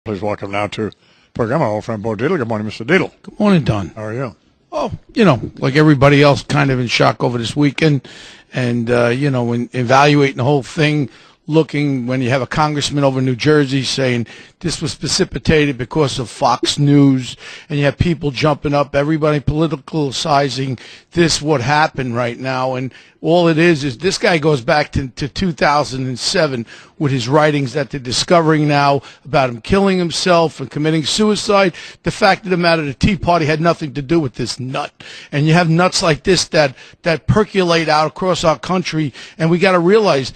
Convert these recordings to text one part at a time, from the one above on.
Please welcome now to the program our old friend Beau Dietl. Good morning, Mr. Dietl. Good morning, Don. How are you? Oh, like everybody else, kind of in shock over this weekend. And, when evaluating the whole thing, looking when you have a congressman over in New Jersey saying this was precipitated because of Fox News, and you have people jumping up, everybody politicizing this, what happened right now. And all it is this guy goes back to 2007 with his writings that they're discovering now about him killing himself and committing suicide. The fact of the matter, the Tea Party had nothing to do with this nut. And you have nuts like this that percolate out across our country, and we got to realize,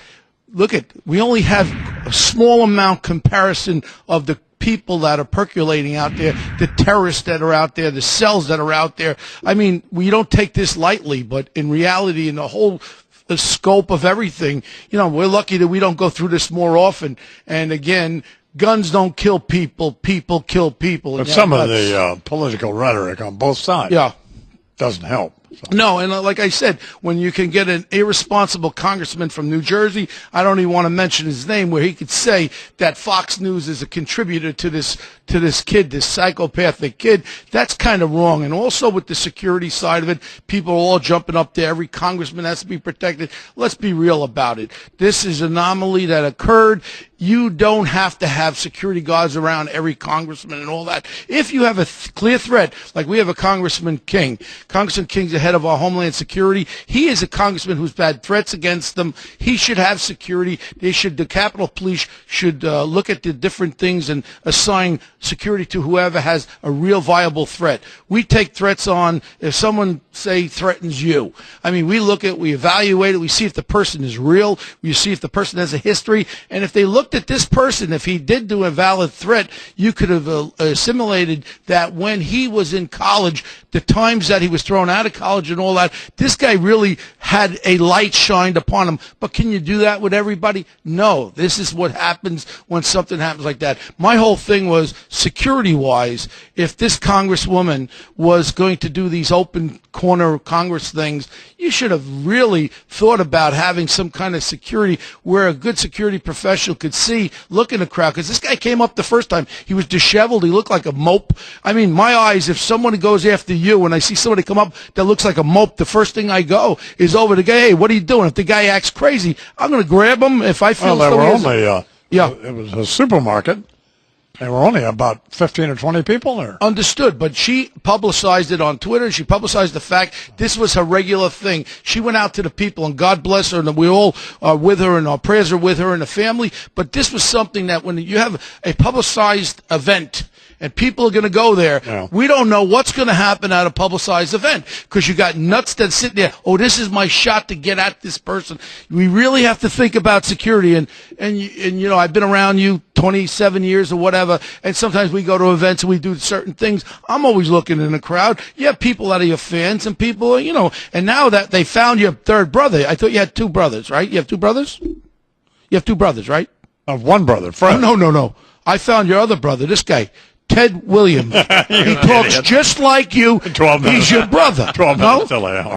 we only have a small amount comparison of the people that are percolating out there, the terrorists that are out there, the cells that are out there. I mean, we don't take this lightly, but in reality, in the whole scope of everything, we're lucky that we don't go through this more often. And again, guns don't kill people, people kill people. But some of the political rhetoric on both sides doesn't help. No, and like I said, when you can get an irresponsible congressman from New Jersey, I don't even want to mention his name, where he could say that Fox News is a contributor to this kid, this psychopathic kid, that's kind of wrong. And also with the security side of it, people are all jumping up there. Every congressman has to be protected. Let's be real about it. This is an anomaly that occurred. You don't have to have security guards around every congressman and all that. If you have a clear threat, like we have a Congressman King. Congressman King's the head of our Homeland Security. He is a congressman who's had threats against them. He should have security. The Capitol Police should look at the different things and assign security to whoever has a real viable threat. We take threats on if someone, say, threatens you. I mean, we evaluate it, we see if the person is real, we see if the person has a history, and if they looked at this person, if he did do a valid threat, you could have assimilated that when he was in college, the times that he was thrown out of college and all that, this guy really had a light shined upon him. But can you do that with everybody? No. This is what happens when something happens like that. My whole thing was, security-wise, if this congresswoman was going to do these open corner Congress things, you should have really thought about having some kind of security where a good security professional could see, look in the crowd, because this guy came up the first time. He was disheveled. He looked like a mope. I mean, my eyes, if someone goes after you and I see somebody come up that looks like a mope, the first thing I go is over to go, hey, what are you doing? If the guy acts crazy, I'm going to grab him. If I feel it was a supermarket. There were only about 15 or 20 people there. Understood, but she publicized it on Twitter. She publicized the fact this was her regular thing. She went out to the people, and God bless her, and we all are with her, and our prayers are with her and the family. But this was something that when you have a publicized event, and people are going to go there, we don't know what's going to happen at a publicized event, because you got nuts that sit there, oh, this is my shot to get at this person. We really have to think about security, and I've been around you 27 years or whatever, and sometimes we go to events and we do certain things. I'm always looking in the crowd. You have people that are your fans, and people, and now that they found your third brother, I thought you had two brothers, right? You have two brothers? You have two brothers, right? One brother, Fred. No. I found your other brother, this guy. Ted Williams. He talks just like you. 12 minutes. He's your brother. 12 minutes till